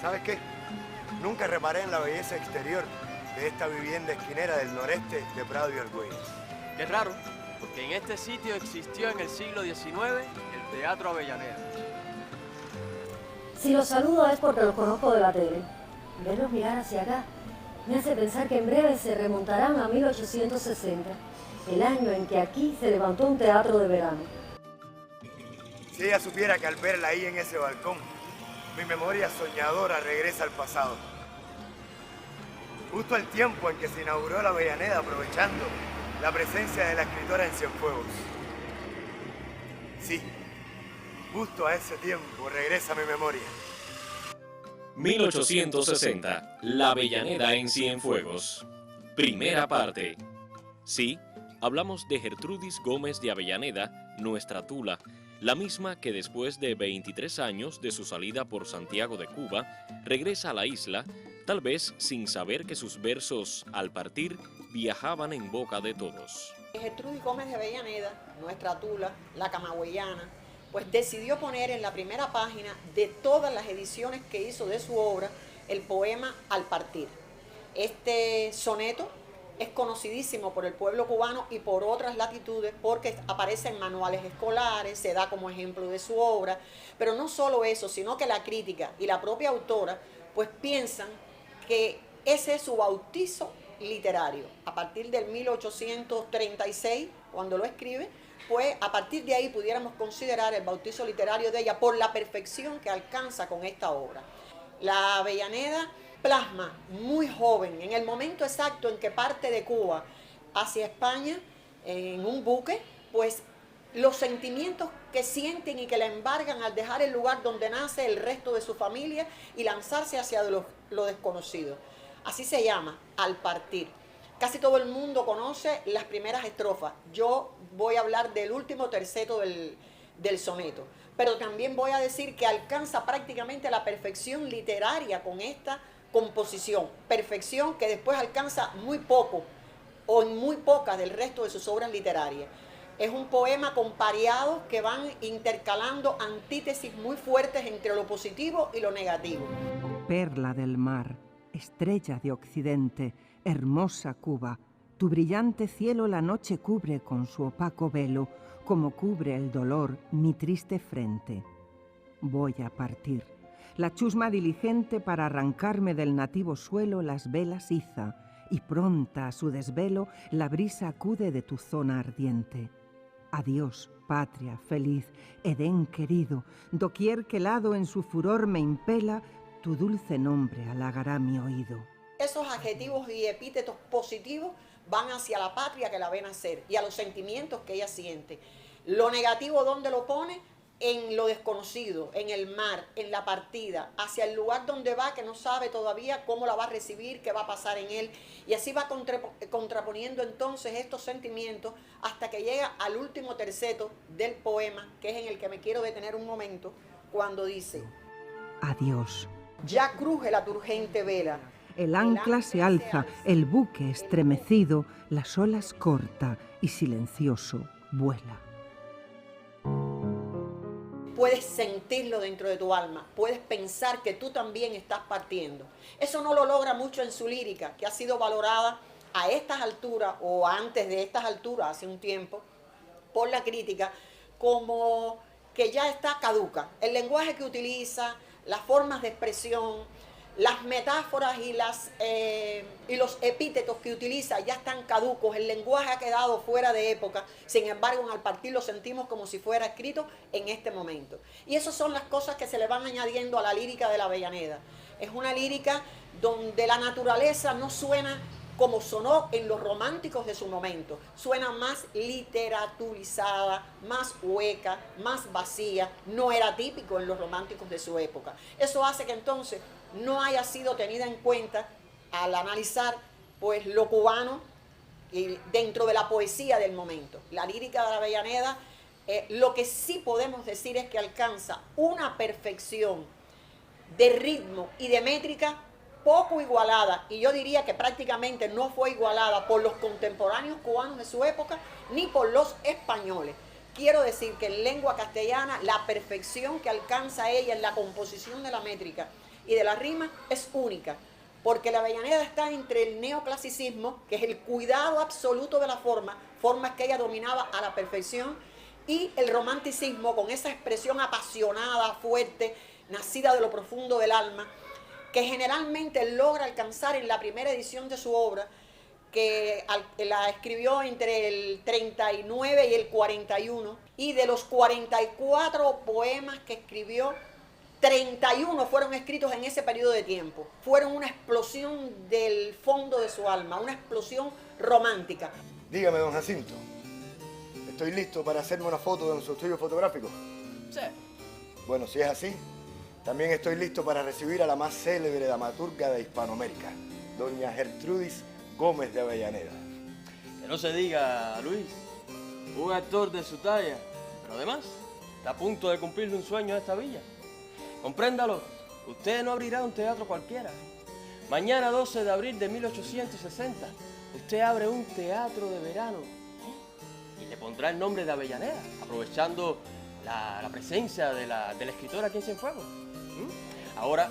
¿Sabes qué? Nunca reparé en la belleza exterior de esta vivienda esquinera del noreste de Prado y Argüelles. Qué raro, porque en este sitio existió en el siglo XIX el Teatro Avellaneda. Si los saludo es porque los conozco de la tele. Verlos mirar hacia acá me hace pensar que en breve se remontarán a 1860, el año en que aquí se levantó un teatro de verano. Si ella supiera que al verla ahí en ese balcón, mi memoria soñadora regresa al pasado. Justo al tiempo en que se inauguró la Avellaneda, aprovechando la presencia de la escritora en Cienfuegos. Sí, justo a ese tiempo regresa mi memoria. 1860, la Avellaneda en Cienfuegos. Primera parte. Sí, hablamos de Gertrudis Gómez de Avellaneda, nuestra Tula, la misma que después de 23 años de su salida por Santiago de Cuba, regresa a la isla, tal vez sin saber que sus versos, al partir, viajaban en boca de todos. Gertrudis Gómez de Avellaneda, nuestra Tula, la camagüeyana, pues decidió poner en la primera página de todas las ediciones que hizo de su obra el poema Al partir. Este soneto es conocidísimo por el pueblo cubano y por otras latitudes porque aparece en manuales escolares, se da como ejemplo de su obra, pero no solo eso, sino que la crítica y la propia autora pues piensan que ese es su bautizo literario. A partir del 1836, cuando lo escribe, pues a partir de ahí pudiéramos considerar el bautizo literario de ella por la perfección que alcanza con esta obra. La Avellaneda plasma muy joven, en el momento exacto en que parte de Cuba hacia España, en un buque, pues los sentimientos que sienten y que la embargan al dejar el lugar donde nace el resto de su familia y lanzarse hacia lo desconocido. Así se llama, Al partir. Casi todo el mundo conoce las primeras estrofas. Yo voy a hablar del último terceto del soneto, pero también voy a decir que alcanza prácticamente la perfección literaria con esta composición, perfección que después alcanza muy poco o en muy pocas del resto de sus obras literarias. Es un poema con pareados que van intercalando antítesis muy fuertes entre lo positivo y lo negativo. Perla del mar, estrella de occidente, hermosa Cuba, tu brillante cielo la noche cubre con su opaco velo, como cubre el dolor mi triste frente. Voy a partir. La chusma diligente para arrancarme del nativo suelo las velas iza, y pronta a su desvelo la brisa acude de tu zona ardiente. Adiós, patria feliz, Edén querido, doquier que el hado en su furor me impela, tu dulce nombre halagará mi oído. Esos adjetivos y epítetos positivos van hacia la patria que la ve nacer y a los sentimientos que ella siente. Lo negativo, ¿dónde lo pone? En lo desconocido, en el mar, en la partida, hacia el lugar donde va que no sabe todavía cómo la va a recibir, qué va a pasar en él. Y así va contraponiendo entonces estos sentimientos hasta que llega al último terceto del poema, que es en el que me quiero detener un momento, cuando dice: Adiós. Ya cruje la turgente vela. El ancla se alza, el buque estremecido, las olas corta y silencioso vuela. Puedes sentirlo dentro de tu alma, puedes pensar que tú también estás partiendo. Eso no lo logra mucho en su lírica, que ha sido valorada a estas alturas o antes de estas alturas, hace un tiempo, por la crítica, como que ya está caduca. El lenguaje que utiliza, las formas de expresión, las metáforas y los epítetos que utiliza ya están caducos, el lenguaje ha quedado fuera de época, sin embargo Al partir lo sentimos como si fuera escrito en este momento. Y esas son las cosas que se le van añadiendo a la lírica de la Avellaneda. Es una lírica donde la naturaleza no suena como sonó en los románticos de su momento, suena más literaturizada, más hueca, más vacía, no era típico en los románticos de su época. Eso hace que entonces no haya sido tenida en cuenta al analizar pues lo cubano y dentro de la poesía del momento. La lírica de la Avellaneda, lo que sí podemos decir es que alcanza una perfección de ritmo y de métrica poco igualada, y yo diría que prácticamente no fue igualada por los contemporáneos cubanos de su época, ni por los españoles. Quiero decir que en lengua castellana la perfección que alcanza ella en la composición de la métrica y de la rima es única, porque la Avellaneda está entre el neoclasicismo, que es el cuidado absoluto de la forma, formas que ella dominaba a la perfección, y el romanticismo con esa expresión apasionada, fuerte, nacida de lo profundo del alma, que generalmente logra alcanzar en la primera edición de su obra, que la escribió entre el 39 y el 41, y de los 44 poemas que escribió, 31 fueron escritos en ese periodo de tiempo. Fueron una explosión del fondo de su alma, una explosión romántica. Dígame, don Jacinto, ¿estoy listo para hacerme una foto en su estudio fotográfico? Sí. Bueno, si es así, también estoy listo para recibir a la más célebre dramaturga de Hispanoamérica, doña Gertrudis Gómez de Avellaneda. Que no se diga, Luis, un actor de su talla, pero además está a punto de cumplirle un sueño a esta villa. Compréndalo, usted no abrirá un teatro cualquiera. Mañana 12 de abril de 1860, usted abre un teatro de verano y le pondrá el nombre de Avellaneda, aprovechando la presencia de la escritora aquí en Cienfuegos. Ahora,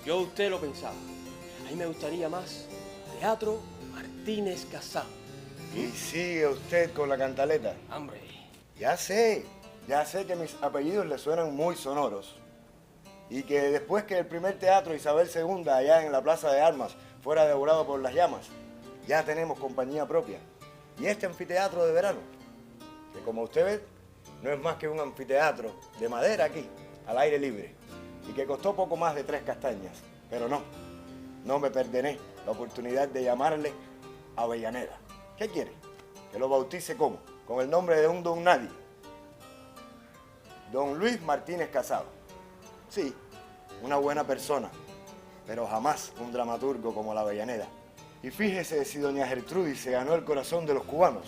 yo usted lo pensaba, a mí me gustaría más Teatro Martínez Casado. Y sigue usted con la cantaleta. Hombre. Ya sé que mis apellidos le suenan muy sonoros. Y que después que el primer teatro Isabel II allá en la Plaza de Armas fuera devorado por las llamas, ya tenemos compañía propia. Y este anfiteatro de verano, que como usted ve, no es más que un anfiteatro de madera aquí, al aire libre, y que costó poco más de 3 castañas. Pero no me perdoné la oportunidad de llamarle Avellaneda. ¿Qué quiere? ¿Que lo bautice cómo? Con el nombre de un don nadie. Don Luis Martínez Casado. Sí, una buena persona, pero jamás un dramaturgo como la Avellaneda. Y fíjese si doña Gertrudis se ganó el corazón de los cubanos,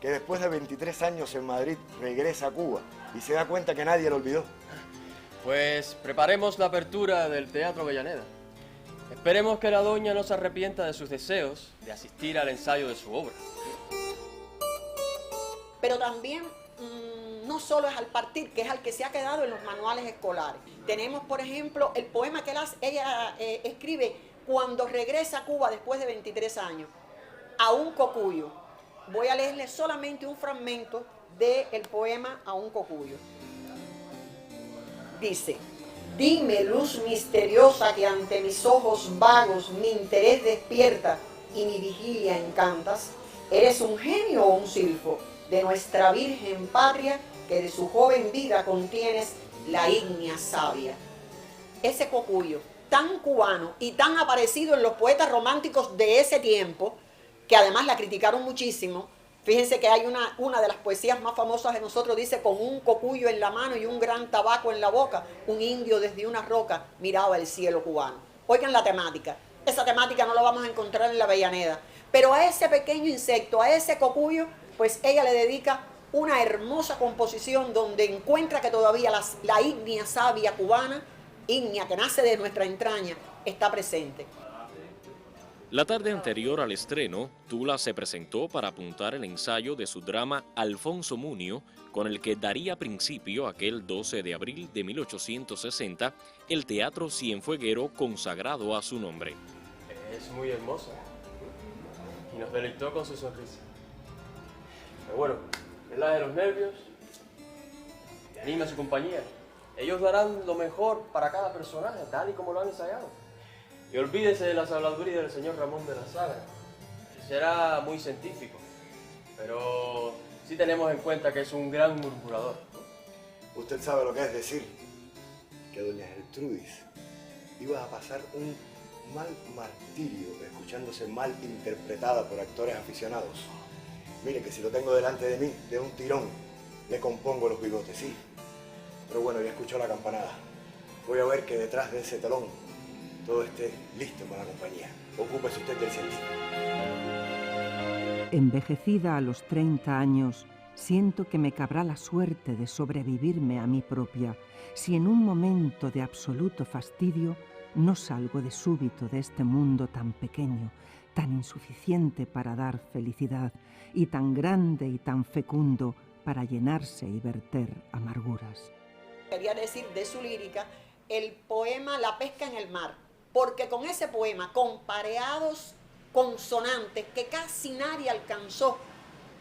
que después de 23 años en Madrid regresa a Cuba y se da cuenta que nadie lo olvidó. Pues preparemos la apertura del Teatro Avellaneda. Esperemos que la doña no se arrepienta de sus deseos de asistir al ensayo de su obra. Pero también no solo es al partir, que es al que se ha quedado en los manuales escolares. Tenemos, por ejemplo, el poema que ella escribe cuando regresa a Cuba después de 23 años, A un cocuyo. Voy a leerle solamente un fragmento del poema A un cocuyo. Dice: dime, luz misteriosa que ante mis ojos vagos mi interés despierta y mi vigilia encantas, ¿eres un genio o un silfo de nuestra virgen patria que de su joven vida contienes la ígnea savia? Ese cocuyo, tan cubano y tan aparecido en los poetas románticos de ese tiempo, que además la criticaron muchísimo. Fíjense que hay una de las poesías más famosas de nosotros, dice: con un cocuyo en la mano y un gran tabaco en la boca, un indio desde una roca miraba el cielo cubano. Oigan la temática. Esa temática no la vamos a encontrar en la Avellaneda. Pero a ese pequeño insecto, a ese cocuyo, pues ella le dedica una hermosa composición donde encuentra que todavía la ígnea savia cubana, ígnea que nace de nuestra entraña, está presente. La tarde anterior al estreno, Tula se presentó para apuntar el ensayo de su drama Alfonso Munio, con el que daría principio aquel 12 de abril de 1860 el Teatro Cienfueguero consagrado a su nombre. Es muy hermosa y nos deleitó con su sonrisa. Pero bueno, relaje los nervios y anime a su compañía. Ellos darán lo mejor para cada personaje, tal y como lo han ensayado. Y olvídese de las habladurías del señor Ramón de la Sagra. Será muy científico, pero sí tenemos en cuenta que es un gran murmurador. Usted sabe lo que es decir que doña Gertrudis iba a pasar un mal martirio escuchándose mal interpretada por actores aficionados. Mire que si lo tengo delante de mí, de un tirón, le compongo los bigotes, sí. Pero bueno, ya escuchó la campanada. Voy a ver que detrás de ese telón todo esté listo con la compañía. Ocúpese usted del científico. Envejecida a los 30 años, siento que me cabrá la suerte de sobrevivirme a mí propia, si en un momento de absoluto fastidio no salgo de súbito de este mundo tan pequeño, tan insuficiente para dar felicidad, y tan grande y tan fecundo para llenarse y verter amarguras. Quería decir de su lírica el poema La pesca en el mar, porque con ese poema, con pareados consonantes que casi nadie alcanzó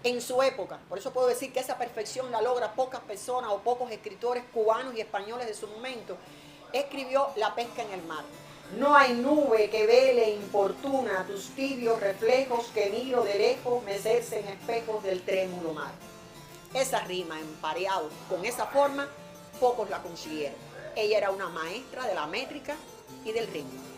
en su época, por eso puedo decir que esa perfección la logra pocas personas o pocos escritores cubanos y españoles de su momento, escribió La pesca en el mar. No hay nube que vele importuna tus tibios reflejos que miro de lejos mecerse en espejos del trémulo mar. Esa rima en pareados con esa forma, pocos la consiguieron. Ella era una maestra de la métrica y del ritmo.